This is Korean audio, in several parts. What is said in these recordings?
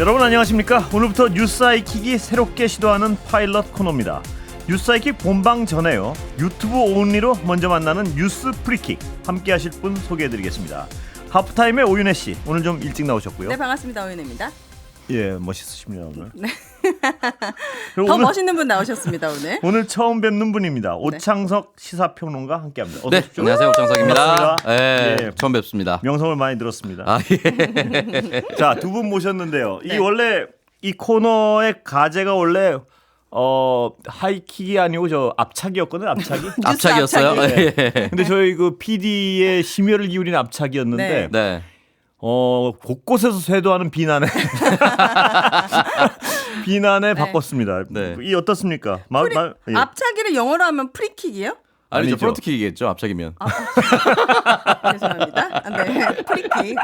여러분 안녕하십니까? 오늘부터 뉴스아이킥이 새롭게 시도하는 파일럿 코너입니다. 뉴스아이킥 본방 전에요. 유튜브 온리로 먼저 만나는 뉴스 프리킥 함께 하실 분 소개해드리겠습니다. 하프타임의 오윤혜 씨 오늘 좀 일찍 나오셨고요. 네, 반갑습니다. 오윤혜입니다. 예, 멋있으십니다 오늘. 네. 더 오늘, 멋있는 분 나오셨습니다 오늘. 오늘 처음 뵙는 분입니다. 오창석 시사평론가 함께합니다. 네, 안녕하세요 오창석입니다. 반갑습니다. 네, 예. 처음 뵙습니다. 명성을 많이 들었습니다. 아 예. 자, 두 분 모셨는데요. 네. 이 원래 이 코너의 가제가 원래 하이킥이 아니고 저 앞차기였거든요. 앞차기. 앞차기였어요. 앞차기. 예. 근데 저희 그 PD의 심혈을 기울인 앞차기였는데 네. 곳곳에서 쇄도하는 비난에 네. 바꿨습니다. 네. 이 어떻습니까? 예. 앞차기를 영어로 하면 프리킥이에요? 아니죠. 아니죠. 프론트킥이겠죠. 앞차기면. 죄송합니다. 네, 프리킥.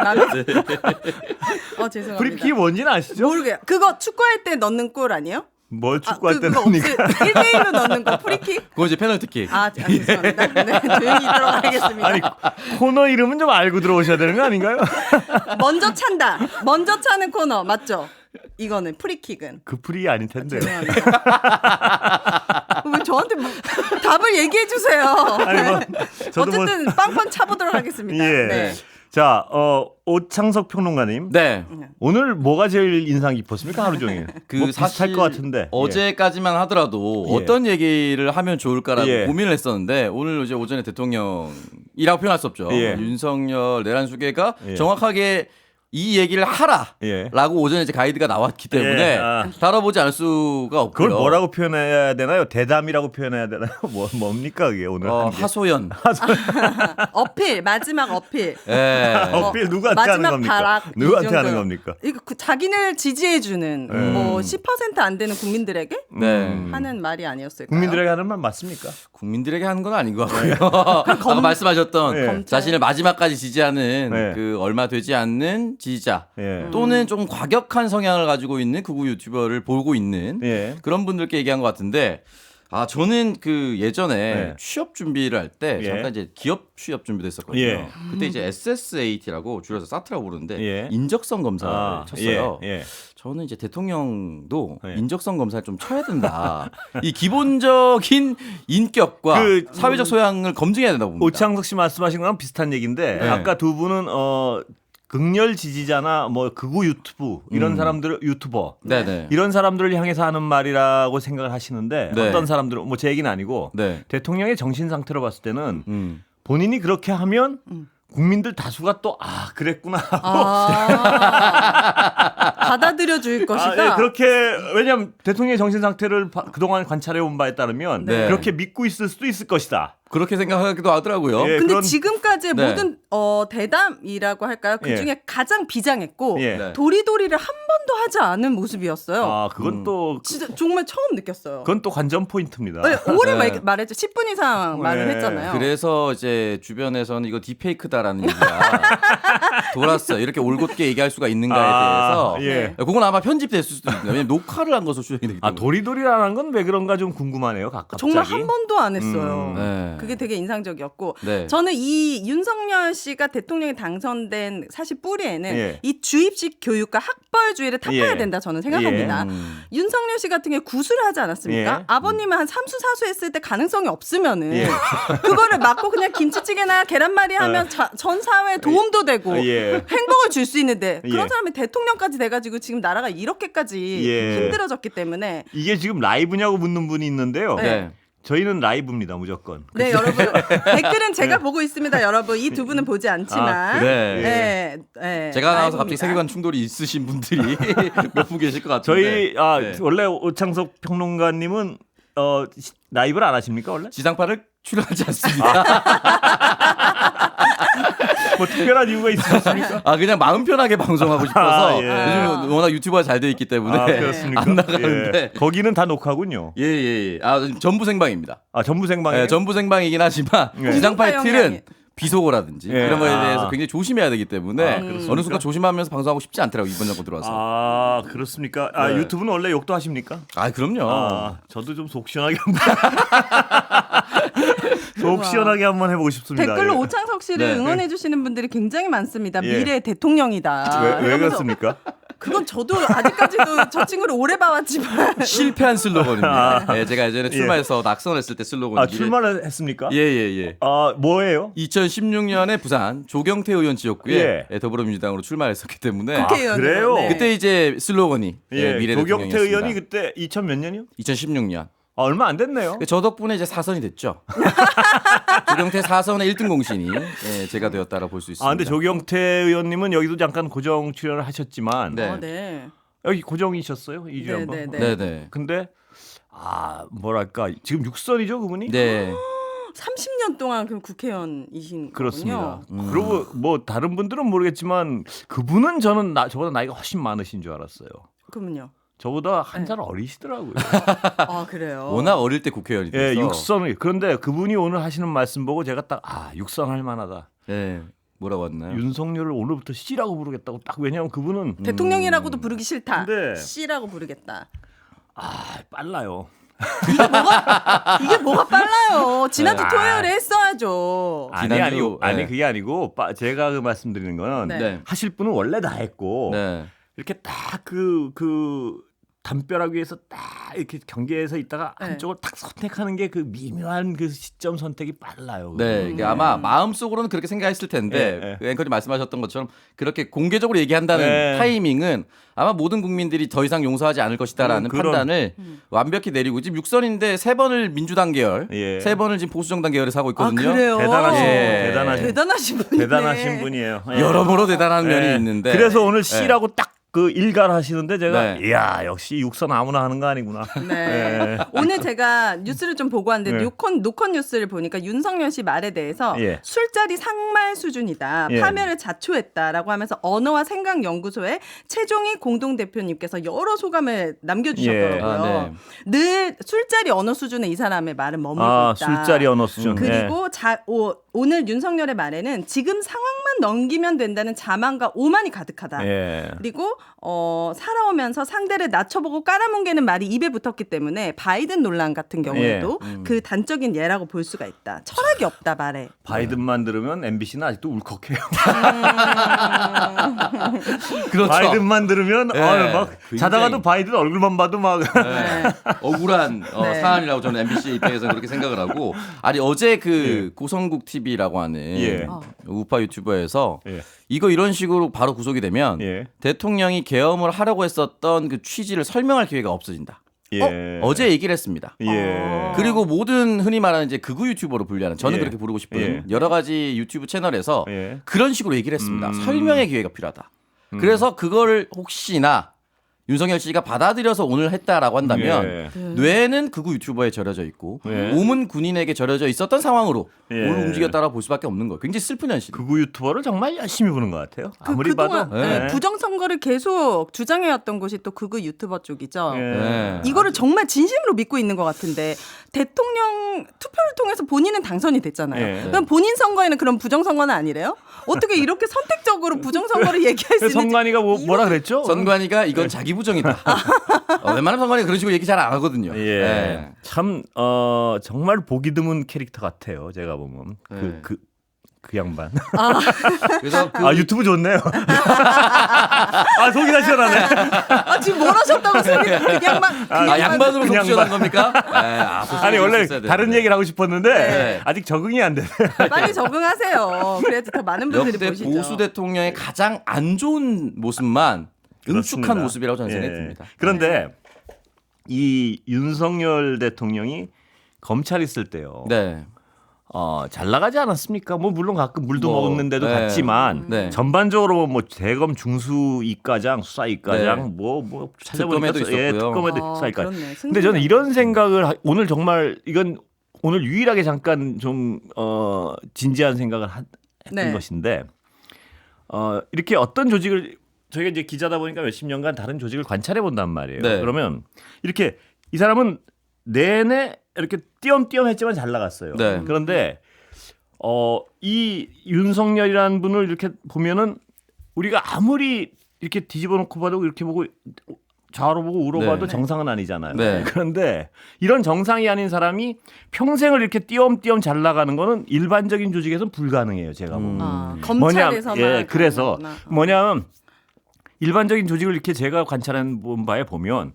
죄송합니다. 프리킥이 뭔지는 아시죠? 모르게요. 그거 축구할 때 넣는 골 아니에요? 뭘 축구할 때는 그거 하니까. 1대1로 넣는 거 프리킥? 그거 이제 페널티킥. 죄송합니다. 네, 조용히 들어가겠습니다. 아니 코너 이름은 좀 알고 들어오셔야 되는 거 아닌가요? 먼저 찬다. 먼저 차는 코너 맞죠? 이거는 프리킥은. 그 프리 아닐 텐데요. 죄송합니다. 왜 저한테 답을 얘기해 주세요. 아니, 뭐, 저도 어쨌든 빵빵 차보도록 하겠습니다. 예. 네. 자, 오창석 평론가님. 네. 오늘 뭐가 제일 인상 깊었습니까? 하루 종일. 그 뭐 비슷할 사실 것 같은데. 어제까지만 하더라도 예. 어떤 얘기를 하면 좋을까라고 예. 고민을 했었는데 오늘 이제 오전에 대통령이라고 표현할 수 없죠. 예. 윤석열 내란수계가 예. 정확하게 이 얘기를 하라라고 예. 오전에 이제 가이드가 나왔기 때문에 예. 다뤄보지 않을 수가 없고요. 그걸 뭐라고 표현해야 되나요? 대담이라고 표현해야 되나요? 뭡니까 그게 오늘? 한 게? 하소연. 어필 마지막 어필. 예. 어필 누구한테 하는 마지막 겁니까? 발악, 누구한테 이 하는 정도. 겁니까? 이거 자기를 지지해주는 뭐 10%안 되는 국민들에게 네. 하는 말이 아니었을까요? 국민들에게 하는 말 맞습니까? 국민들에게 하는 건 아닌 것 같고요. 아까 말씀하셨던 네. 자신을 마지막까지 지지하는 네. 그 얼마 되지 않는 지지자 예. 또는 좀 과격한 성향을 가지고 있는 극우 유튜버를 보고 있는 예. 그런 분들께 얘기한 것 같은데 저는 그 예전에 네. 취업 준비를 할 때 예. 잠깐 이제 기업 취업 준비도 했었거든요. 예. 그때 이제 SSAT라고 줄여서 사트라고 부르는데 예. 인적성 검사를 쳤어요. 예. 저는 이제 대통령도 네. 인적성 검사를 좀 쳐야 된다. 이 기본적인 인격과 사회적 소양을 검증해야 된다고 봅니다. 오창석 씨 말씀하신 거랑 비슷한 얘기인데 네. 아까 두 분은 극렬 지지자나 뭐 극우 유튜브 이런 사람들 유튜버 네네. 이런 사람들을 향해서 하는 말이라고 생각을 하시는데 네. 어떤 사람들은 뭐 제 얘기는 아니고 네. 대통령의 정신 상태로 봤을 때는 본인이 그렇게 하면 국민들 다수가 또 그랬구나 받아들여 줄 것이다. 예, 그렇게 왜냐하면 대통령의 정신 상태를 그동안 관찰해 온 바에 따르면 네. 그렇게 믿고 있을 수도 있을 것이다. 그렇게 생각하기도 하더라고요. 예. 근데 그런- 지금까지의 네. 모든 대담이라고 할까요? 그 중에 가장 비장했고 예. 네. 도리도리를 한 번도 하지 않은 모습이었어요. 그건 또 진짜 정말 처음 느꼈어요. 그건 또 관전 포인트입니다. 네, 오래 네. 말했죠. 10분 이상 말을 네. 했잖아요. 그래서 이제 주변에서는 이거 딥페이크다라는 얘기가 돌았어요. 이렇게 올곧게 얘기할 수가 있는가에 대해서. 예. 그건 아마 편집됐을 수도 있는데 왜냐면 녹화를 한 것으로 추정이 되기 때문에. 도리도리라는 건 왜 그런가 좀 궁금하네요. 갑자기. 정말 한 번도 안 했어요. 네. 그게 되게 인상적이었고 네. 저는 이 윤석열 씨가 대통령에 당선된 사실 뿌리에는 예. 이 주입식 교육과 학벌주의를 타파해야 예. 된다 저는 생각합니다. 윤석열 씨 같은 경우에 구술을 하지 않았습니까? 예. 아버님은 한 삼수사수 했을 때 가능성이 없으면은 예. 그거를 막고 그냥 김치찌개나 계란말이 하면 전 사회에 도움도 되고 예. 행복을 줄 수 있는데 그런 예. 사람이 대통령까지 돼가지고 지금 나라가 이렇게까지 예. 힘들어졌기 때문에 이게 지금 라이브냐고 묻는 분이 있는데요. 네. 저희는 라이브입니다, 무조건. 네, 여러분. 댓글은 제가 보고 있습니다, 여러분. 이 두 분은 보지 않지만. 그래. 네, 네, 제가 나와서 라이브입니다. 갑자기 세계관 충돌이 있으신 분들이 몇 분 계실 것 같은데. 저희 네. 원래 오창석 평론가님은 라이브를 안 하십니까 원래? 지상파를 출연하지 않습니다. 뭐 특별한 이유가 있으십니까? 그냥 마음 편하게 방송하고 싶어서 예. 요즘 워낙 유튜브가 잘 돼 있기 때문에 그렇습니까? 안 나가는데. 예. 거기는 다 녹화군요. 예. 전부 생방입니다. 전부 생방에. 전부 생방이긴 하지만 예. 지상파의 공중파 틀은 영향이- 비속어라든지 예. 이런 거에 아. 대해서 굉장히 조심해야 되기 때문에 그렇습니까? 어느 순간 조심하면서 방송하고 싶지 않더라고요. 이번 정권 들어와서. 그렇습니까? 네. 유튜브는 원래 욕도 하십니까? 그럼요. 저도 좀 속 시원하게 한번 속 시원하게 한번 해보고 싶습니다. 댓글로 예. 오창석 씨를 네. 응원해 주시는 분들이 굉장히 많습니다. 예. 미래 대통령이다. 왜 이러면서 그렇습니까? 그건 저도 아직까지도 저 친구를 오래 봐왔지만 실패한 슬로건입니다. 네, 제가 예전에 출마해서 낙선했을 때 슬로건. 출마를 했습니까? 예예예. 뭐예요? 2016년에 부산 조경태 의원 지역구에 예. 더불어민주당으로 출마했었기 때문에 국회의원이요. 그래요? 네. 그때 이제 슬로건이 미래 조경태 대통령이었습니다. 의원이 그때 2000 몇 년이요? 2016년. 얼마 안 됐네요. 저 덕분에 이제 사선이 됐죠. 조경태 사선의 1등 공신이 제가 되었다라 볼 수 있습니다. 근데 조경태 의원님은 여기도 잠깐 고정 출연을 하셨지만 네. 네. 여기 고정이셨어요? 2주에 한 번. 네. 네네. 근데 뭐랄까 지금 육선이죠 그분이? 네. 30년 동안 그 국회의원이신 그렇습니다. 거군요. 그리고 뭐 다른 분들은 모르겠지만 그분은 저는 저보다 나이가 훨씬 많으신 줄 알았어요. 그러면요. 저보다 한 살 어리시더라고요. 아 그래요. 워낙 어릴 때 국회의원이 예, 돼서. 육선을. 그런데 그분이 오늘 하시는 말씀 보고 제가 딱 육선 할 만하다. 네. 뭐라고 왔나요? 윤석열을 오늘부터 C라고 부르겠다고 딱. 왜냐하면 그분은 대통령이라고도 부르기 싫다. 근데- C라고 부르겠다. 빨라요. 이게 뭐가 빨라요. 지난주 네. 토요일에 했어야죠. 지난주, 아니 네. 그게 아니고 제가 그 말씀드리는 거는 네. 네. 하실 분은 원래 다 했고 네. 이렇게 딱 그 담벼락 위에서 딱 이렇게 경계에서 있다가 네. 한쪽을 딱 선택하는 게 그 미묘한 그 시점 선택이 빨라요. 네, 이게 아마 마음속으로는 그렇게 생각했을 텐데 예, 예. 그 앵커님 말씀하셨던 것처럼 그렇게 공개적으로 얘기한다는 예. 타이밍은 아마 모든 국민들이 더 이상 용서하지 않을 것이다라는 그런- 판단을 완벽히 내리고 지금 6선인데 3번을 민주당 계열, 예. 3번을 지금 보수정당 계열에서 하고 있거든요. 그래요? 대단하신 예. 대단하신 분이네. 대단하신 분이에요. 예. 여러모로 대단한 면이 예. 있는데 그래서 오늘 C라고 딱 그 일갈하시는데 제가 네. 이야 역시 육선 아무나 하는 거 아니구나. 네. 오늘 제가 뉴스를 좀 보고 왔는데 네. 노컷 뉴스를 보니까 윤석열 씨 말에 대해서 예. 술자리 상말 수준이다. 예. 파멸을 자초했다라고 하면서 언어와 생각 연구소의 최종희 공동 대표님께서 여러 소감을 남겨주셨더라고요. 예. 아, 네. 늘 술자리 언어 수준에 이 사람의 말은 머물고 있다. 술자리 언어 수준. 그리고 오늘 윤석열의 말에는 지금 상황만 넘기면 된다는 자만과 오만이 가득하다. 예. 그리고 살아오면서 상대를 낮춰보고 깔아뭉개는 말이 입에 붙었기 때문에 바이든 논란 같은 경우에도 그 단적인 예라고 볼 수가 있다. 철학이 없다 말에. 바이든만 들으면 MBC는 아직도 울컥해요. 그렇죠. 바이든만 들으면 예. 막 굉장히- 자다가도 바이든 얼굴만 봐도 막 네. 억울한 네. 사안이라고 저는 MBC 입장에서는 그렇게 생각을 하고 아니 어제 그 고성국 TV라고 하는 예. 우파 유튜버에서 예. 이거 이런 식으로 바로 구속이 되면 예. 대통령이 계엄을 하려고 했었던 그 취지를 설명할 기회가 없어진다. 예. 어제 얘기를 했습니다. 예. 그리고 모든 흔히 말하는 이제 극우 유튜버로 분류하는 저는 예. 그렇게 부르고 싶은 예. 여러 가지 유튜브 채널에서 예. 그런 식으로 얘기를 했습니다. 설명의 기회가 필요하다. 그래서 그거를 혹시나 윤석열 씨가 받아들여서 오늘 했다라고 한다면 예. 뇌는 극우 유튜버에 절여져 있고 예. 몸은 군인에게 절여져 있었던 상황으로 예. 오늘 움직였다라 볼 수밖에 없는 거예요. 굉장히 슬픈 현실. 극우 유튜버를 정말 열심히 보는 것 같아요. 아무리 그동안 봐도. 네, 예. 부정선거를 계속 주장해왔던 곳이 또 극우 유튜버 쪽이죠. 예. 네. 이거를 정말 진심으로 믿고 있는 것 같은데 대통령 투표를 통해서 본인은 당선이 됐잖아요. 예. 그럼 본인 선거에는 그런 부정선거는 아니래요? 어떻게 이렇게 선택적으로 부정선거를 얘기할 수 있는지. 선관위가 뭐라 그랬죠? 선관위가 이건 자기 부정이다. 웬만하면 선관위가 그런 식으로 얘기 잘 안 하거든요. 예. 예. 참 정말 보기 드문 캐릭터 같아요. 제가 보면 예. 그 양반. 그래서 유튜브 좋네요. 속이 다 시원하네. 지금 뭘 하셨다고 소리 그냥 막 양반으로 그냥 속 시원한 봐. 겁니까? 아니 원래 다른 얘기를 하고 싶었는데 네. 아직 적응이 안 돼. 빨리 적응하세요. 그래야지 더 많은 분들이 역대 보시죠. 보수 대통령의 가장 안 좋은 모습만 그렇습니다. 응축한 모습이라고 저는 예. 생각이 듭니다. 그런데 이 윤석열 대통령이 검찰 있을 때요. 네. 잘 나가지 않았습니까? 뭐 물론 가끔 물도 뭐, 먹는 데도 네. 갔지만 네. 전반적으로 뭐 대검 중수 이과장, 수사 이과장 네. 뭐 찾아보니까 특검에도 있었고요. 특검에도 수사이과장. 그렇네. 근데 저는 이런 생각을 오늘 정말 이건 오늘 유일하게 잠깐 좀 진지한 생각을 했던 네. 것인데 이렇게 어떤 조직을 저희가 이제 기자다 보니까 몇십 년간 다른 조직을 관찰해 본단 말이에요. 네. 그러면 이렇게 이 사람은 내내 이렇게 띄엄띄엄했지만 잘 나갔어요. 네. 그런데 이 윤석열이라는 분을 이렇게 보면은 우리가 아무리 이렇게 뒤집어 놓고 봐도 이렇게 보고 좌우로 보고 우로 네. 봐도 정상은 아니잖아요. 네. 그런데 이런 정상이 아닌 사람이 평생을 이렇게 띄엄띄엄 잘 나가는 거는 일반적인 조직에서는 불가능해요. 제가 보면. 검찰에서만. 그래서 가능하구나. 뭐냐면 일반적인 조직을 이렇게 제가 관찰한 바에 보면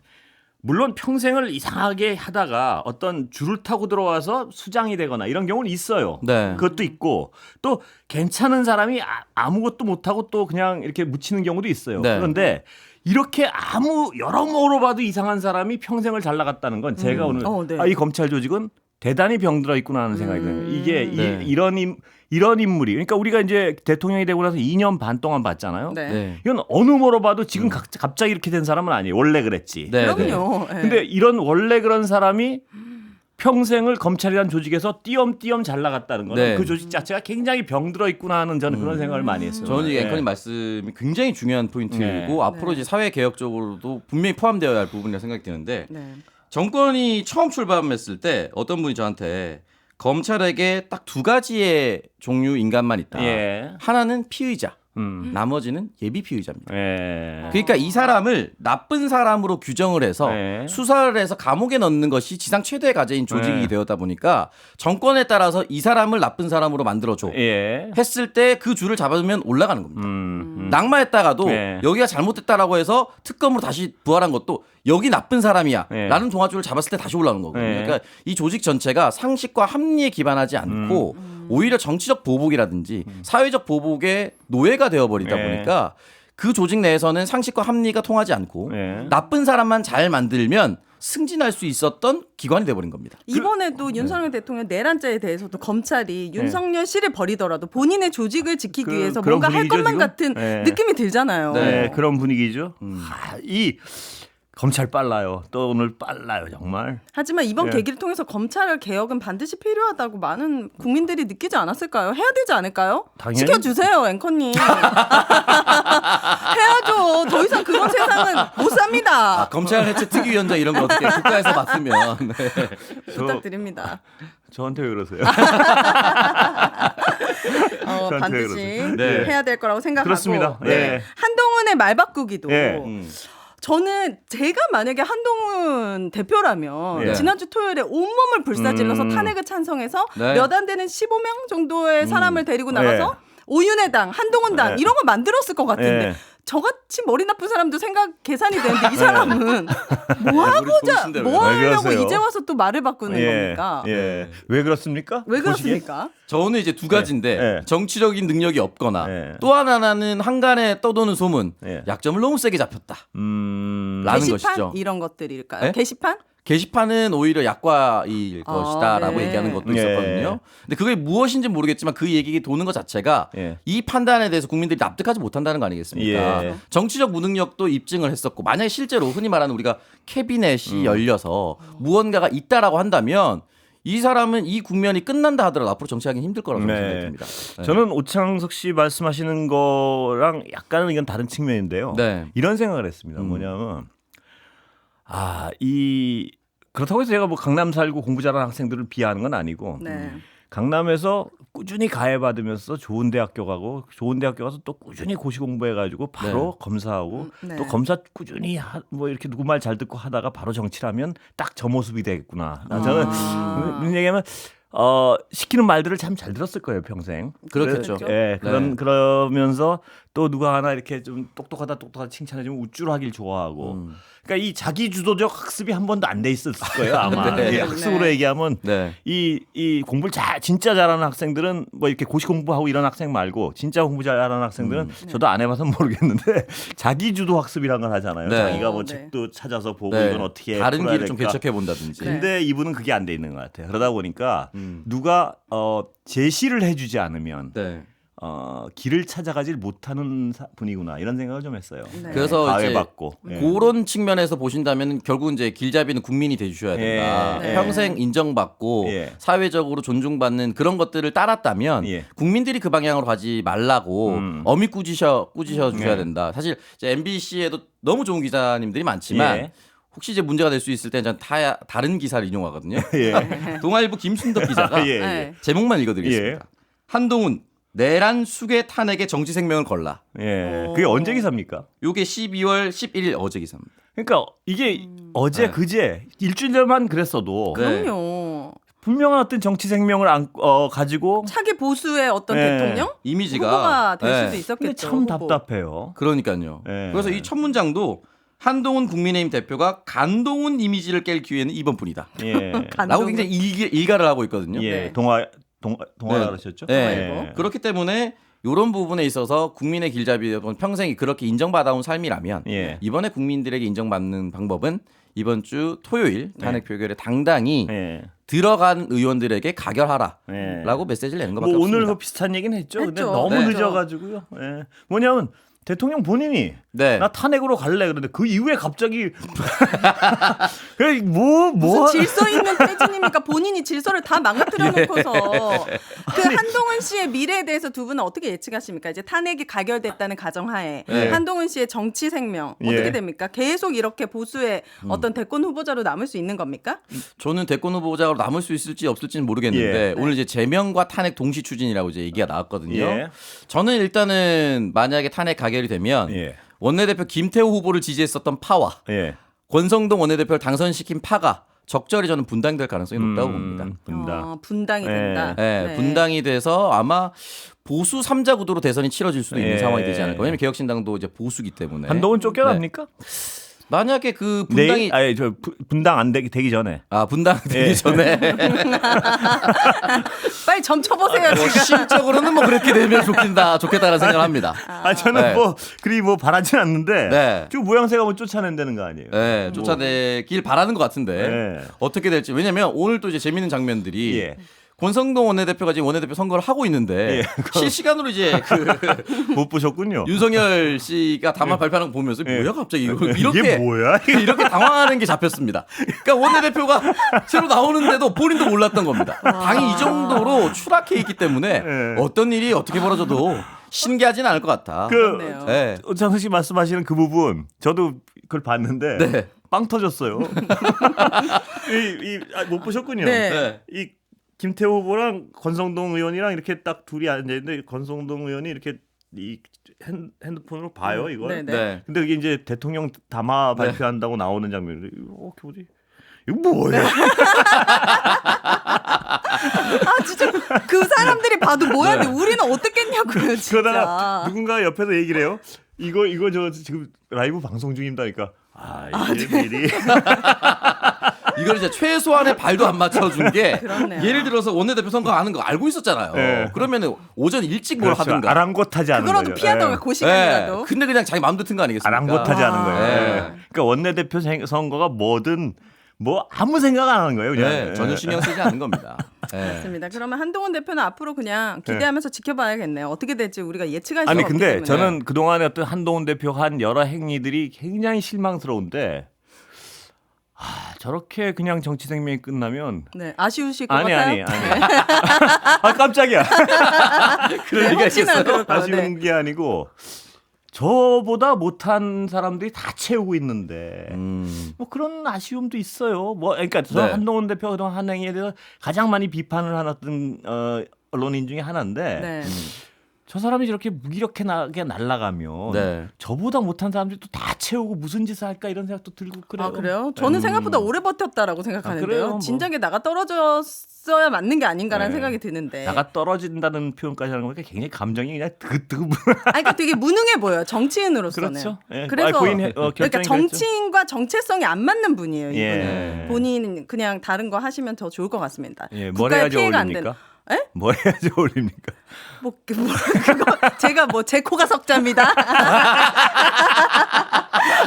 물론 평생을 이상하게 하다가 어떤 줄을 타고 들어와서 수장이 되거나 이런 경우는 있어요. 네. 그것도 있고 또 괜찮은 사람이 아무것도 못하고 또 그냥 이렇게 묻히는 경우도 있어요. 네. 그런데 이렇게 여러모로 봐도 이상한 사람이 평생을 잘 나갔다는 건 제가 오늘 네. 이 검찰 조직은 대단히 병들어 있구나 하는 생각이 들어요. 이게 네. 이런 인물이 그러니까 우리가 이제 대통령이 되고 나서 2년 반 동안 봤잖아요. 네. 네. 이건 어느 뭐로 봐도 지금 갑자기 이렇게 된 사람은 아니에요. 원래 그랬지. 네. 그럼요. 네. 근데 이런 원래 그런 사람이 평생을 검찰이라는 조직에서 띄엄띄엄 잘 나갔다는 거는 네. 그 조직 자체가 굉장히 병들어 있구나 하는 저는 그런 생각을 많이 했어요. 저는 이 네. 앵커님 말씀이 굉장히 중요한 포인트이고 네. 앞으로 이제 사회 개혁적으로도 분명히 포함되어야 할 부분이라 생각이 드는데 네. 정권이 처음 출범했을 때 어떤 분이 저한테 검찰에게 딱 두 가지의 종류 인간만 있다. 예. 하나는 피의자, 음. 나머지는 예비 피의자입니다. 예. 그러니까 이 사람을 나쁜 사람으로 규정을 해서 네. 수사를 해서 감옥에 넣는 것이 지상 최대의 과제인 조직이 네. 되었다 보니까 정권에 따라서 이 사람을 나쁜 사람으로 만들어줘 예. 했을 때 그 줄을 잡아두면 올라가는 겁니다. 낙마했다가도 네. 여기가 잘못됐다라고 해서 특검으로 다시 부활한 것도 여기 나쁜 사람이야 네. 라는 동아줄을 잡았을 때 다시 올라오는 거거든요. 네. 그러니까 이 조직 전체가 상식과 합리에 기반하지 않고 오히려 정치적 보복이라든지 사회적 보복의 노예가 되어버리다 네. 보니까 그 조직 내에서는 상식과 합리가 통하지 않고 네. 나쁜 사람만 잘 만들면 승진할 수 있었던 기관이 돼버린 겁니다. 이번에도 윤석열 대통령 내란죄에 대해서도 검찰이 윤석열 씨를 버리더라도 본인의 조직을 지키기 위해서 그런 뭔가 할 분위기죠, 것만 지금? 같은 네. 느낌이 들잖아요. 네, 그런 분위기죠. 이 검찰 빨라요. 또 오늘 빨라요, 정말. 하지만 이번 네. 계기를 통해서 검찰 개혁은 반드시 필요하다고 많은 국민들이 느끼지 않았을까요? 해야 되지 않을까요? 당연히. 시켜주세요, 앵커님. 해야죠. 더 이상 그런 세상은 못 삽니다. 검찰 해체 특위위원장 이런 거 어떻게 국가에서 맡으면 네. 부탁드립니다. 저한테 왜 그러세요? 저한테 반드시 그러세요. 네. 해야 될 거라고 생각하고. 그렇습니다. 예. 한동훈의 말 바꾸기도. 예. 저는 제가 만약에 한동훈 대표라면 예. 지난주 토요일에 온몸을 불사질러서 탄핵을 찬성해서 네. 몇 안 되는 15명 정도의 사람을 데리고 나가서 오윤회 당, 한동훈 당 예. 이런 거 만들었을 것 같은데 예. 저같이 머리 나쁜 사람도 생각 계산이 되는데 이 사람은 뭐 하고자 우리 뭐 왜 하려고 그러세요? 이제 와서 또 말을 바꾸는 겁니까? 예. 왜 그렇습니까? 왜 보시기에? 그렇습니까? 저는 이제 두 가지인데 네. 정치적인 능력이 없거나 네. 또 하나는 한간에 떠도는 소문 네. 약점을 너무 세게 잡혔다 라는 게시판 것이죠. 이런 것들일까요? 네? 게시판? 게시판은 오히려 약과일 것이다라고 네. 얘기하는 것도 예. 있었거든요. 근데 그게 무엇인지 모르겠지만 그 얘기 도는 것 자체가 예. 이 판단에 대해서 국민들이 납득하지 못한다는 거 아니겠습니까? 예. 정치적 무능력도 입증을 했었고 만약에 실제로 흔히 말하는 우리가 캐비넷이 열려서 무언가가 있다라고 한다면 이 사람은 이 국면이 끝난다 하더라도 앞으로 정치하기는 힘들 거라고 네. 생각이 듭니다. 네. 저는 오창석 씨 말씀하시는 거랑 약간은 이건 다른 측면인데요. 네. 이런 생각을 했습니다. 뭐냐면 그렇다고 해서 제가 뭐 강남 살고 공부 잘하는 학생들을 비하하는 건 아니고 네. 강남에서 꾸준히 가해받으면서 좋은 대학교 가고 좋은 대학교 가서 또 꾸준히 고시 공부해가지고 바로 검사하고 네. 또 검사 꾸준히 뭐 이렇게 누구 말 잘 듣고 하다가 바로 정치를 하면 딱 저 모습이 되겠구나. 저는 무슨 얘기하면 시키는 말들을 참 잘 들었을 거예요 평생. 그렇겠죠. 예, 네. 그러면서 또 누가 하나 이렇게 좀 똑똑하다 칭찬해주면 우쭐하길 좋아하고. 그러니까 이 자기 주도적 학습이 한 번도 안 돼 있었을 거예요 아마. 네. 예, 학습으로 네. 얘기하면 네. 이 공부를 진짜 잘하는 학생들은 뭐 이렇게 고시 공부하고 이런 학생 말고 진짜 공부 잘하는 학생들은 저도 안 해봐서 모르겠는데 자기 주도 학습이란 걸 하잖아요. 네. 자기가 뭐 네. 책도 찾아서 보고 네. 이건 어떻게 다른 풀어야 길을 좀 될까. 개척해 본다든지. 네. 근데 이분은 그게 안 돼 있는 것 같아요. 그러다 보니까 누가 제시를 해주지 않으면 네. 길을 찾아가질 못하는 분이구나 이런 생각을 좀 했어요. 네. 그래서 이제 가해받고 예. 그런 측면에서 보신다면 결국 이제 길잡이는 국민이 돼주셔야 된다. 예. 평생 인정받고 예. 사회적으로 존중받는 그런 것들을 따랐다면 예. 국민들이 그 방향으로 가지 말라고 어미 꾸지셔 주셔야 예. 된다. 사실 이제 MBC에도 너무 좋은 기자님들이 많지만 예. 혹시 이제 문제가 될 수 있을 때는 저는 다른 기사를 인용하거든요. 예. 동아일보 김순덕 기자가 예, 예. 네. 제목만 읽어드리겠습니다. 예. 한동훈 내란 수괴 탄핵에 정치 생명을 걸라. 예. 그게 언제 기사입니까? 요게 12월 11일 어제 기사입니다. 그러니까 이게 어제 네. 그제 일주일만 그랬어도 네. 그럼요. 분명한 어떤 정치 생명을 가지고 차기 보수의 어떤 네. 대통령 이미지가 후보가 될 수도 네. 있었겠죠. 근데 참 후보. 답답해요. 그러니까요. 네. 그래서 이 첫 문장도 한동훈 국민의힘 대표가 간동훈 이미지를 깰 기회는 이번뿐이다. 예. 라고 굉장히 일가를 하고 있거든요. 예. 네. 동화 네. 그러셨죠? 네. 동아일보. 그렇기 때문에 이런 부분에 있어서 국민의 길잡이였던 평생이 그렇게 인정받아온 삶이라면 예. 이번에 국민들에게 인정받는 방법은 이번 주 토요일 탄핵 표결에 당당히 예. 들어간 의원들에게 가결하라라고 예. 메시지를 내는 뭐 것밖에 오늘 없습니다. 그 비슷한 얘기는 했죠. 근데 했죠. 너무 네. 늦어가지고요. 예. 뭐냐면 대통령 본인이 네. 나 탄핵으로 갈래 그런데 그 이후에 갑자기 무슨 질서 있는 태진입니까? 본인이 질서를 다 망가뜨려 놓고서 그 한동훈 씨의 미래에 대해서 두 분은 어떻게 예측하십니까? 이제 탄핵이 가결됐다는 가정하에 네. 한동훈 씨의 정치 생명 어떻게 예. 됩니까? 계속 이렇게 보수의 어떤 대권 후보자로 남을 수 있는 겁니까? 저는 대권 후보자로 남을 수 있을지 없을지는 모르겠는데 예. 오늘 이제 제명과 탄핵 동시 추진이라고 이제 얘기가 나왔거든요. 예. 저는 일단은 만약에 탄핵 가결이 되면 예. 원내대표 김태호 후보를 지지했었던 파와 예. 권성동 원내대표를 당선시킨 파가 적절히 저는 분당될 가능성이 높다고 봅니다. 분당. 분당이 네. 된다. 네, 분당이 돼서 아마 보수 3자 구도로 대선이 치러질 수도 있는 예. 상황이 되지 않을까. 왜냐면 개혁신당도 이제 보수기 때문에. 한동훈 쫓겨납니까? 만약에 그 분당이 내일? 아니 저 분당 안 되기 전에. 분당 되기 예. 전에 빨리 점쳐보세요 뭐 지금. 심적으로는 뭐 그렇게 되면 좋겠다라는 생각을 합니다. 저는 네. 뭐 바라진 않는데 네. 쭉 모양새가 뭐 쫓아낸다는 거 아니에요? 네, 쫓아내길 바라는 것 같은데 네. 어떻게 될지. 왜냐면 오늘 또 이제 재밌는 장면들이 예. 권성동 원내대표가 지금 원내대표 선거를 하고 있는데 예. 실시간으로 이제 그 못 보셨군요. 윤석열 씨가 담화 발표하는 거 보면서 예. 뭐야 갑자기 이게 이렇게 뭐야? 이렇게 당황하는 게 잡혔습니다. 그러니까 원내대표가 새로 나오는데도 본인도 몰랐던 겁니다. 당이 이 정도로 추락해 있기 때문에 예. 어떤 일이 어떻게 벌어져도 신기하진 않을 것 같아. 그렇네요. 네. 장선 씨 말씀하시는 그 부분 저도 그걸 봤는데 네. 빵 터졌어요. 못 보셨군요. 네. 네. 이 김태호 후보랑 권성동 의원이랑 이렇게 딱 둘이 앉아 있는데 권성동 의원이 이렇게 이 핸드폰으로 봐요 이걸. 네. 네. 근데 이게 이제 대통령 담화 발표한다고 나오는 장면이 이렇게 보지. 이거 뭐야? 아 진짜 그 사람들이 봐도 뭐야? 근데 우리는 어떻겠냐고요 진짜. 그러다가 누군가 옆에서 얘기를 해요. 이거 저 지금 라이브 방송 중입니다니까. 이게 미리. 이걸 이제 최소한의 발도 안 맞춰준 게 그렇네요. 예를 들어서 원내대표 선거 하는 거 알고 있었잖아요. 네. 그러면은 오전 일찍 뭘 그렇죠. 하든가. 아랑곳하지 않은 그거라도 거죠. 피하던가 예. 그 시간이라도. 네. 근데 그냥 자기 마음대로 튼 거 아니겠습니까? 아랑곳하지 않은 거예요. 네. 예. 그러니까 원내대표 선거가 뭐든 뭐 아무 생각 안 하는 거예요. 그냥. 네, 전혀 신경 쓰지 않는 겁니다. 네. 맞습니다. 그러면 한동훈 대표는 앞으로 그냥 기대하면서 지켜봐야겠네요. 어떻게 될지 우리가 예측할 수가 아니 없기 근데 때문에. 저는 그동안에 어떤 한동훈 대표가 한 여러 행위들이 굉장히 실망스러운데 저렇게 그냥 정치 생명이 끝나면 네, 아쉬우실 것 아니. 같아요. 깜짝이야. 그럴 네, 리가 혹시나 있겠어요. 그럴까 봐. 아쉬운 네. 게 아니고 저보다 못한 사람들이 다 채우고 있는데 뭐 그런 아쉬움도 있어요. 뭐 그러니까 저 네. 한동훈 대표 그동안 한 행위에 대해서 가장 많이 비판을 하던 언론인 중에 하나인데 네. 저 사람이 저렇게 무기력하게 날아가면 네. 저보다 못한 사람들이 또 다 채우고 무슨 짓을 할까 이런 생각도 들고 그래요. 아 그래요? 저는 생각보다 오래 버텼다라고 생각하는데요. 그래요? 뭐. 진작에 나가 떨어졌어야 맞는 게 아닌가라는 네. 생각이 드는데. 나가 떨어진다는 표현까지 하는 거니까 굉장히 감정이 그냥 드긋드긋. 그러니까 되게 무능해 보여요. 정치인으로서는. 그렇죠. 예. 그래서 그러니까 그러니까 정치인과 정체성이 안 맞는 분이에요. 이분은. 예. 본인 그냥 다른 거 하시면 더 좋을 것 같습니다. 예, 뭘 국가에 해야지 피해가 안 어울립니까? 되는. 에? 뭘 해야지 어울립니까? 그거 제가 제 코가 석자입니다.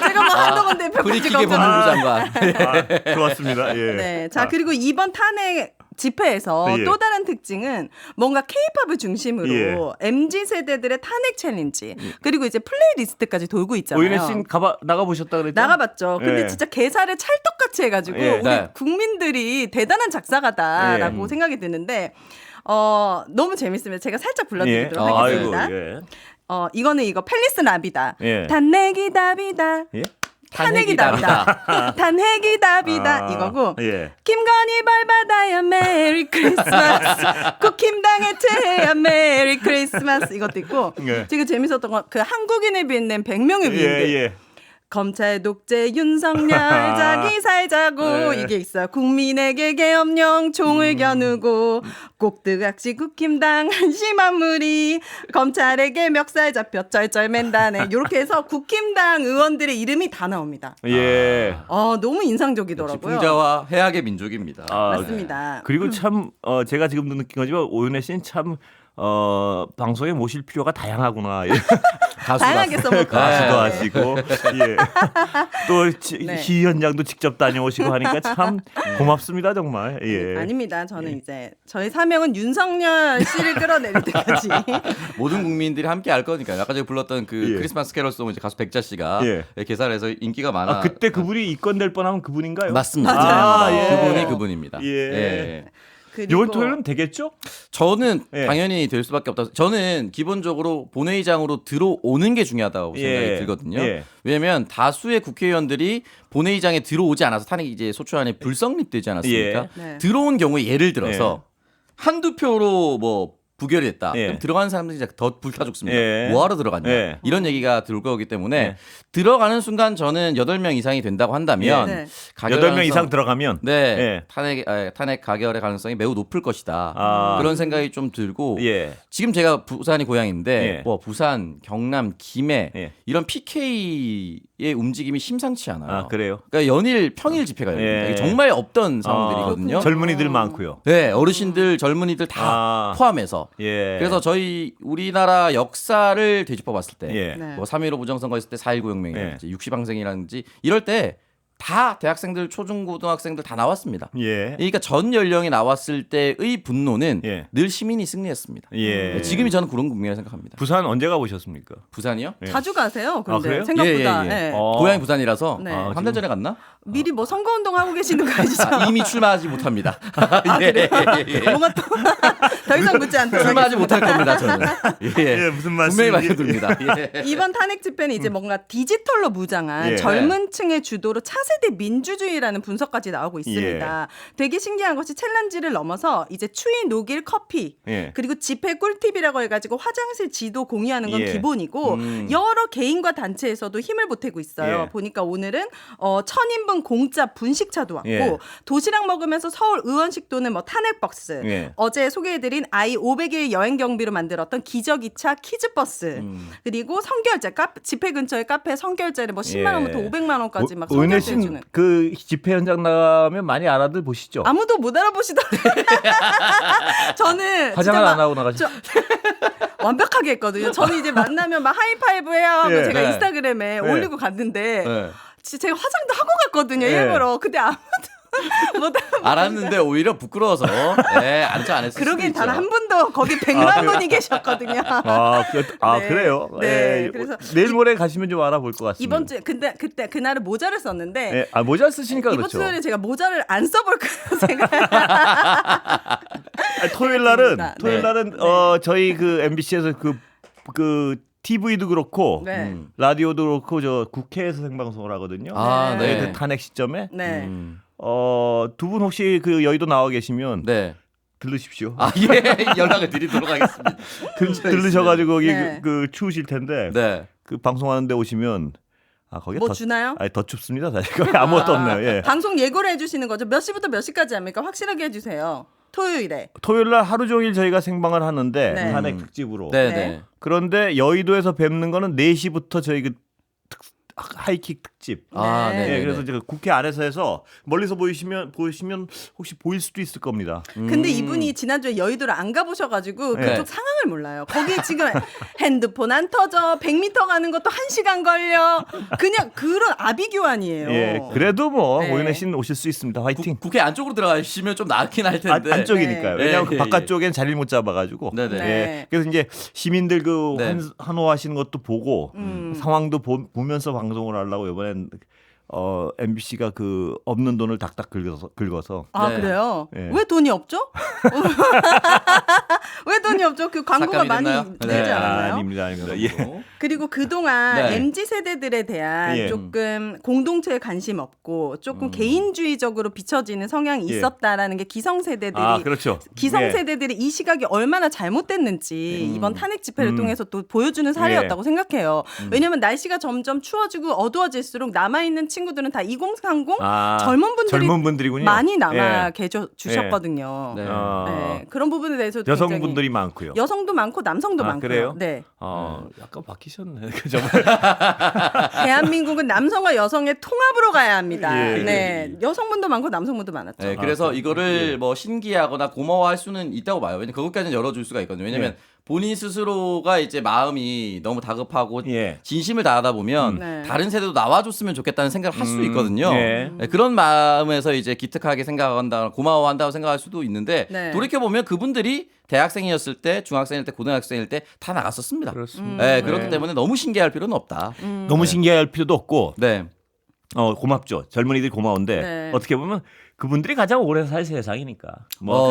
제가 뭐 한동훈 대표 브리키게 법무부 장관. 좋았습니다. 예. 네. 자, 그리고 이번 탄핵 집회에서 예. 또 다른 특징은 뭔가 케이팝을 중심으로 예. MZ 세대들의 탄핵 챌린지 그리고 이제 플레이리스트까지 돌고 있잖아요. 오윤혜 씨 나가 보셨다 그랬죠? 나가봤죠. 근데 예. 진짜 개사를 찰떡같이 해가지고 예. 우리 네. 국민들이 대단한 작사가다라고 예. 생각이 드는데 너무 재밌습니다. 제가 살짝 불러드리도록 예. 하겠습니다. 아이고, 예. 이거는 팰리스 나비다. 예. 탄핵이 답이다. 예? 탄핵이 답이다. 탄핵이 답이다. 이거고. 예. 김건희 벌받아야 메리 크리스마스. 국힘당에 퇴해야 메리 크리스마스. 이것도 있고. 예. 지금 재밌었던 건 그 한국인을 빛낸 100명의 예, 위인들. 예. 검찰 독재 윤석열 자기 살자고 네. 이게 있어요. 국민에게 계엄령 총을 겨누고 꼭두각시 국힘당 한심한 무리 검찰에게 멱살 잡혀 쩔쩔맨다네. 이렇게 해서 국힘당 의원들의 이름이 다 나옵니다. 예. 너무 인상적이더라고요. 풍자와 해악의 민족입니다. 맞습니다. 그리고 참 제가 지금도 느낀 거지만 오윤혜 씨는 참 방송에 모실 필요가 다양하구나. 다양하게 써볼까요? 가수도 네. 하시고 예. 또 네. 시 현장도 직접 다녀오시고 하니까 참 고맙습니다 정말. 예. 아닙니다. 저는 이제 저희 사명은 윤석열 씨를 끌어내릴 때까지. 모든 국민들이 함께 알 거니까요. 아까 제가 불렀던 그 예. 크리스마스 캐럴송 이제 가수 백자 씨가 예. 개사를 해서 인기가 많아. 아 그때 그분이 입건될 뻔하면 그분인가요? 맞습니다. 맞아요. 예. 그분이 그분입니다. 예. 예. 그리고 이번 토요일은 되겠죠? 저는 예. 당연히 될 수밖에 없다. 저는 기본적으로 본회의장으로 들어오는 게 중요하다고 생각이 예. 들거든요. 예. 왜냐하면 다수의 국회의원들이 본회의장에 들어오지 않아서 탄핵이 이제 소추안이 불성립되지 않았습니까? 예. 네. 들어온 경우에 예를 들어서 한두 표로 뭐 부결이 됐다. 예. 그럼 들어가는 사람들이 이제 더 불타 죽습니다. 예. 뭐하러 들어갔냐. 예. 이런 얘기가 들어올 거기 때문에 예. 들어가는 순간 저는 8명 이상이 된다고 한다면 네. 8명 이상 들어가면 네, 예. 탄핵 가결의 가능성이 매우 높을 것이다. 아. 그런 생각이 좀 들고 예. 지금 제가 부산이 고향인데 예. 뭐 부산, 경남, 김해 예. 이런 PK의 움직임이 심상치 않아요. 아 그래요? 그러니까 연일 평일 집회가 열립니다. 예. 이게 정말 없던 상황들이거든요. 젊은이들 많고요. 네, 어르신들, 젊은이들 다 아. 포함해서. 예. 그래서 저희 우리나라 역사를 되짚어 봤을 때, 예. 네. 뭐 3.15 부정선거 했을 때 4.19 혁명이라든지 예. 육시방생이라든지 이럴 때 다 대학생들, 초중고등학생들 다 나왔습니다. 예. 그러니까 전 연령이 나왔을 때의 분노는 예. 늘 시민이 승리했습니다. 예. 지금이 저는 그런 국면이라고 생각합니다. 부산 언제 가보셨습니까? 부산이요? 예. 자주 가세요. 아, 근데 그래요? 생각보다. 예, 예, 예. 예. 고향이 부산이라서 네. 한 달 전에 갔나? 미리 뭐 선거운동 하고 계시는 거 아니죠? 이미 출마하지 못합니다. 뭔가 또 더 이상 묻지 않도록 출마하지 하겠습니다. 못할 겁니다. 저는. 예, 무슨 말씀인지. 분명히 말해둡니다. 예. 이번 탄핵 집회는 이제 뭔가 디지털로 무장한 예. 젊은 층의 주도로 차세대 민주주의라는 분석까지 나오고 있습니다. 되게 신기한 것이 챌린지를 넘어서 이제 추위 녹일 커피 예. 그리고 집회 꿀팁이라고 해가지고 화장실 지도 공유하는 건 예. 기본이고 여러 개인과 단체에서도 힘을 보태고 있어요. 예. 보니까 오늘은 1000인분 공짜 분식차도 왔고 예. 도시락 먹으면서 서울 의원식 도는 뭐 탄핵버스 예. 어제 소개해드린 아이 500일 여행 경비로 만들었던 기저귀차 키즈버스 그리고 성결제 집회 근처의 카페 성결제를 뭐 10만 원부터 500만 원까지 막 은혜 성결제 해주는 씨는 그 집회 현장 나가면 많이 알아들 보시죠? 아무도 못 알아보시더라고요. 저는 화장을 진짜 막 안 하고 나가죠? 완벽하게 했거든요. 저는 이제 만나면 막 하이파이브 해야 하고 예. 제가 네. 인스타그램에 올리고 갔는데 네. 제가 화장도 하고 갔거든요. 예. 일부러. 근데 아무도 못 알았는데 오히려 부끄러워서 안 했을 수도 그러긴 있죠. 단 한 분도 거기 100만 분이 계셨거든요. 네. 그래요? 네, 예. 그래서 내일 모레 가시면 좀 알아볼 것 같습니다. 이번 주에 근데 그때 그날은 모자를 썼는데 예. 모자 쓰시니까 이번 그렇죠. 주에 제가 모자를 안 써볼까 생각. 토요일 날은 네. 저희 그 MBC에서 그 TV도 그렇고 네. 라디오도 그렇고 저 국회에서 생방송을 하거든요. 아, 네. 네. 그 탄핵 시점에 네. 두 분 혹시 그 여의도 나와 계시면 네. 들르십시오. 아, 예. 연락을 드리도록 하겠습니다. 들르셔가지고 거기 네. 그 추우실 텐데 네. 그 방송하는데 오시면 거기 뭐 주나요? 더 춥습니다. 사실 거기 아무것도 없네요. 예. 방송 예고를 해주시는 거죠. 몇 시부터 몇 시까지 합니까? 확실하게 해주세요. 토요일에. 토요일 날 하루 종일 저희가 생방을 하는데 네. 탄핵 특집으로. 네, 네. 네. 그런데 여의도에서 뵙는 거는 4시부터 저희 그 하이킥 특집. 아, 네. 네. 예, 그래서 이제 국회 안에서 해서 멀리서 보시면 혹시 보일 수도 있을 겁니다. 근데 이분이 지난주에 여의도를 안 가보셔가지고 그쪽 네. 상황을 몰라요. 거기 지금 핸드폰 안 터져. 100m 가는 것도 1시간 걸려. 그냥 그런 아비규환이에요. 예, 그래도 뭐 네. 오윤혜 씨는 오실 수 있습니다. 화이팅. 국회 안쪽으로 들어가시면 좀 낫긴 할 텐데. 안쪽이니까요. 네. 왜냐하면 예, 그 예, 바깥쪽엔 자리를 못 잡아가지고. 네네. 네. 예, 그래서 이제 시민들 그 네. 환호하시는 것도 보고 상황도 보면서 방송을 하려고 이번엔 MBC가 그 없는 돈을 닥닥 긁어서 아 네. 그래요? 네. 왜 돈이 없죠? 왜 돈이 없죠? 그 광고가 삭감이 많이 됐나요? 되지 네. 않았나요? 아닙니다. 예. 그리고 그동안 네. MZ 세대들에 대한 예. 조금 공동체에 관심 없고 조금 개인주의적으로 비춰지는 성향이 예. 있었다라는 게 기성세대들이 아, 그렇죠. 기성세대들이 이 시각이 얼마나 잘못됐는지 이번 탄핵 집회를 통해서 또 보여주는 사례였다고 생각해요. 왜냐하면 날씨가 점점 추워지고 어두워질수록 남아있는 친구들은 다 2030 아, 젊은 분들이 젊은 분들이군요. 많이 남아 예. 계셔 주셨거든요. 네. 네, 그런 부분에 대해서 여성분들이 많고요. 여성도 많고 남성도 아, 많고요. 그래요? 네. 약간 바뀌셨네. 그죠? 대한민국은 남성과 여성의 통합으로 가야 합니다. 예. 네. 여성분도 많고 남성분도 많았죠. 네, 그래서 이거를 뭐 신기하거나 고마워할 수는 있다고 봐요. 왜냐면 그것까지는 열어줄 수가 있거든요. 왜냐면 예. 본인 스스로가 이제 마음이 너무 다급하고 예. 진심을 다하다 보면 네. 다른 세대도 나와줬으면 좋겠다는 생각을 할 수 있거든요. 예. 네, 그런 마음에서 이제 기특하게 생각한다, 고마워한다고 생각할 수도 있는데 네. 돌이켜 보면 그분들이 대학생이었을 때, 중학생일 때, 고등학생일 때 다 나갔었습니다. 그렇습니다. 네, 그렇기 때문에 너무 신기할 필요는 없다. 너무 신기할 필요도 없고 네. 고맙죠. 젊은이들이 고마운데 네. 어떻게 보면 그분들이 가장 오래 살 세상이니까.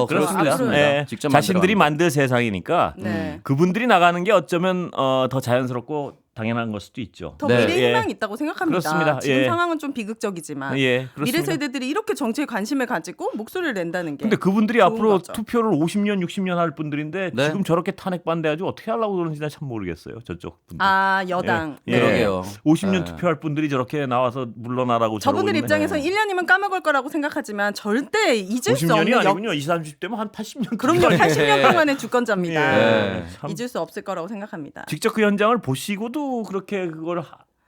그렇습니다. 예. 직접 자신들이 만들어갑니다. 만들 세상이니까 네. 그분들이 나가는 게 어쩌면 더 자연스럽고 당연한 걸 수도 있죠. 더 네. 미래 예. 희망이 있다고 생각합니다. 그렇습니다. 지금 예. 상황은 좀 비극적이지만 예, 그렇습니다. 미래 세대들이 이렇게 정치에 관심을 가지고 목소리를 낸다는 게 근데 그분들이 좋은 앞으로 거죠. 투표를 50년, 60년 할 분들인데 네. 지금 저렇게 탄핵반대하고 어떻게 하려고 그러는지 난 참 모르겠어요. 저쪽 분들. 아 여당. 예. 네. 그러게요. 50년 네. 투표할 분들이 저렇게 나와서 물러나라고 저분들 저러고 있네. 입장에서 1년이면 까먹을 거라고 생각하지만 절대 잊을 수 50년이 없는 아니군요. 20, 30대면 한 80년. 그럼요. 80년 동안의 주권자입니다. 예. 참 잊을 수 없을 거라고 생각합니다. 직접 그 현장을 보시고도 그렇게 그걸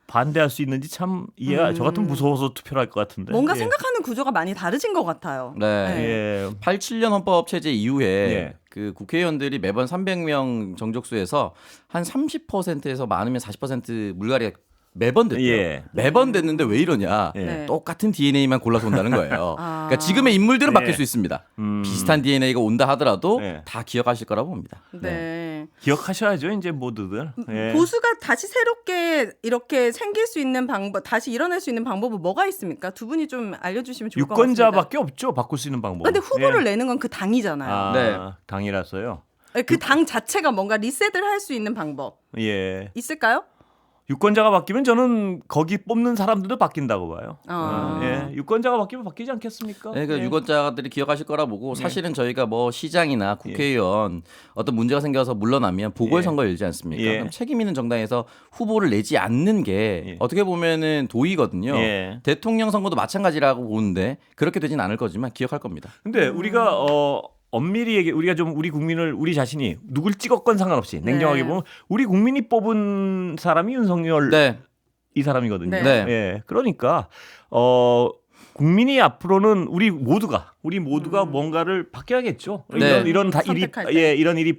반대할 수 있는지 참 이해가 저 같으면 무서워서 투표를 할 것 같은데. 뭔가 예. 생각하는 구조가 많이 다르진 것 같아요. 네. 예. 87년 헌법 체제 이후에 예. 그 국회의원들이 매번 300명 정족수에서 한 30%에서 많으면 40% 물갈이가 매번 됐대요. 예. 매번 됐는데 왜 이러냐? 예. 네. 똑같은 DNA만 골라서 온다는 거예요. 아. 그러니까 지금의 인물들은 예. 바뀔 수 있습니다. 비슷한 DNA가 온다 하더라도 예. 다 기억하실 거라고 봅니다. 네. 기억하셔야죠, 이제 모두들. 예. 보수가 다시 새롭게 이렇게 생길 수 있는 방법, 다시 일어날 수 있는 방법은 뭐가 있습니까? 두 분이 좀 알려주시면 좋을 것 같습니다. 유권자밖에 없죠, 바꿀 수 있는 방법. 근데 후보를 내는 건 그 당이잖아요. 아, 네. 당이라서요. 그 당 자체가 뭔가 리셋을 할 수 있는 방법 예. 있을까요? 유권자가 바뀌면 저는 거기 뽑는 사람들도 바뀐다고 봐요. 아. 예. 유권자가 바뀌면 바뀌지 않겠습니까? 네, 그 예. 유권자들이 기억하실 거라 보고 사실은 저희가 뭐 시장이나 국회의원 어떤 문제가 생겨서 물러나면 보궐선거 열지 않습니까? 예. 그럼 책임 있는 정당에서 후보를 내지 않는 게 예. 어떻게 보면은 도의거든요. 예. 대통령 선거도 마찬가지라고 보는데 그렇게 되진 않을 거지만 기억할 겁니다. 근데 우리가 엄밀히 얘기 우리가 좀 우리 국민을 우리 자신이 누굴 찍었건 상관없이 냉정하게 네. 보면 우리 국민이 뽑은 사람이 윤석열 네. 이 사람이거든요. 네. 네. 예. 그러니까 국민이 앞으로는 우리 모두가 뭔가를 바뀌어야겠죠. 네. 이런 다 일이 선택할 때. 이런 일이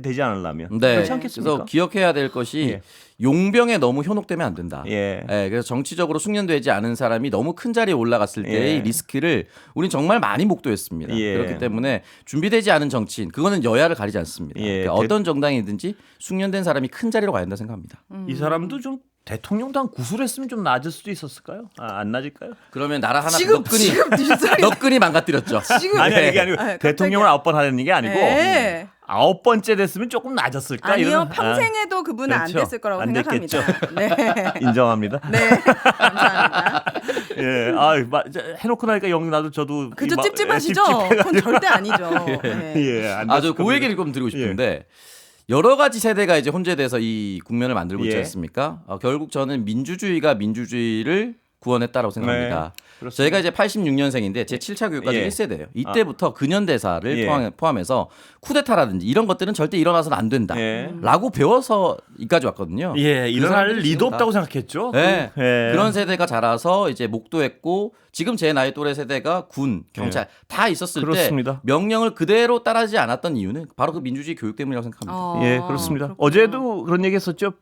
되지 않으려면 네. 그렇지 않겠습니까? 그래서 기억해야 될 것이 예. 용병에 너무 현혹되면 안 된다. 예. 그래서 정치적으로 숙련되지 않은 사람이 너무 큰 자리에 올라갔을 때의 예. 리스크를 우린 정말 많이 목도했습니다. 예. 그렇기 때문에 준비되지 않은 정치인, 그거는 여야를 가리지 않습니다. 예. 그러니까 어떤 정당이든지 숙련된 사람이 큰 자리로 가야 된다 생각합니다. 이 사람도 좀 대통령당 구술했으면 좀 낮을 수도 있었을까요? 안 낮을까요? 그러면 나라 하나 지금 너끈히 너끈히 망가뜨렸죠. 지금 아니 이게 아니고 아, 대통령을 9번 하는 게 아니고 네. 9번째 됐으면 조금 낮았을까? 아니요 이런 평생에도 그분은 그렇죠. 안 됐을 거라고 안 생각합니다. 됐겠죠. 네. 인정합니다. 네, 감사합니다. 예, 해놓고 나니까 영 나도 저도 그저 이 찝찝하시죠? 그건 절대 아니죠. 네. 예, 안 아, 저 됐을 그 겁니다. 얘기를 좀 드리고 싶은데 여러 가지 세대가 이제 혼재돼서 이 국면을 만들고 있지 예. 않습니까? 결국 저는 민주주의가 민주주의를 구원했다라고 생각합니다. 그렇습니다. 저희가 이제 86년생인데 제 7차 교육과정 예. 1세대예요. 이때부터 근현대사를 예. 포함해서 쿠데타라든지 이런 것들은 절대 일어나서는 안 된다. 예. 라고 배워서 이까지 왔거든요. 예, 그 일어날 사람들이 리도 지금 없다고 다 생각했죠. 네. 예. 그런 세대가 자라서 이제 목도했고 지금 제 나이 또래 세대가 군, 경찰 다 있었을 그렇습니다. 때 명령을 그대로 따르지 않았던 이유는 바로 그 민주주의 교육 때문이라고 생각합니다. 예, 그렇습니다. 그렇구나. 어제도 그런 얘기했었죠.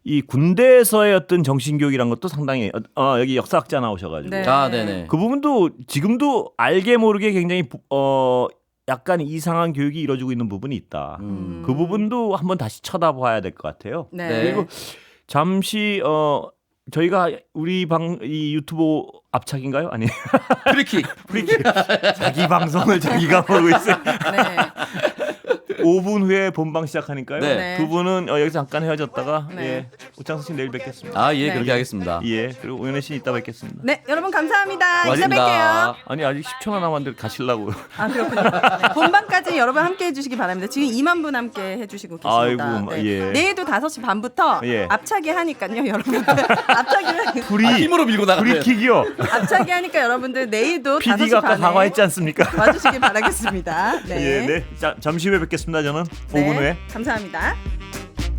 이 군대에서의 어떤 정신교육이란 것도 상당히 여기 역사학자 나오셔가지고 네. 아, 네네. 그 부분도 지금도 알게 모르게 굉장히 약간 이상한 교육이 이루어지고 있는 부분이 있다. 그 부분도 한번 다시 쳐다봐야 될 것 같아요. 네. 네. 그리고 잠시 저희가 우리 이 유튜브 앞착인가요? 아니 프리킥. 프리킥 자기 방송을 자기가 보고 있어요. 네. 5분 후에 본방 시작하니까요. 네. 두 분은 여기서 잠깐 헤어졌다가 네. 예, 오창석 씨 내일 뵙겠습니다. 아, 예, 네. 그렇게 하겠습니다. 예, 그리고 오연혜 씨 이따 뵙겠습니다. 네, 여러분 감사합니다. 이따 고맙습니다. 뵐게요. 아니 아직 10초나 남았는데 가시려고요. 아 그렇군요. 네, 본방까지 여러분 함께 해주시기 바랍니다. 지금 2만 분 함께 해주시고 계십니다. 아이고, 네. 예. 내일도 5시 반부터 예. 앞차기 하니까요, 여러분들. 앞차기 힘으로 밀고 나가면 프리킥이요. 앞차기 하니까 여러분들 내일도 5시 PD가 아까 반에 사과했지 않습니까? 와주시기 바라겠습니다. 네. 예, 네. 자, 잠시 후에 뵙겠습니다. 저는 5분 후에. 감사합니다.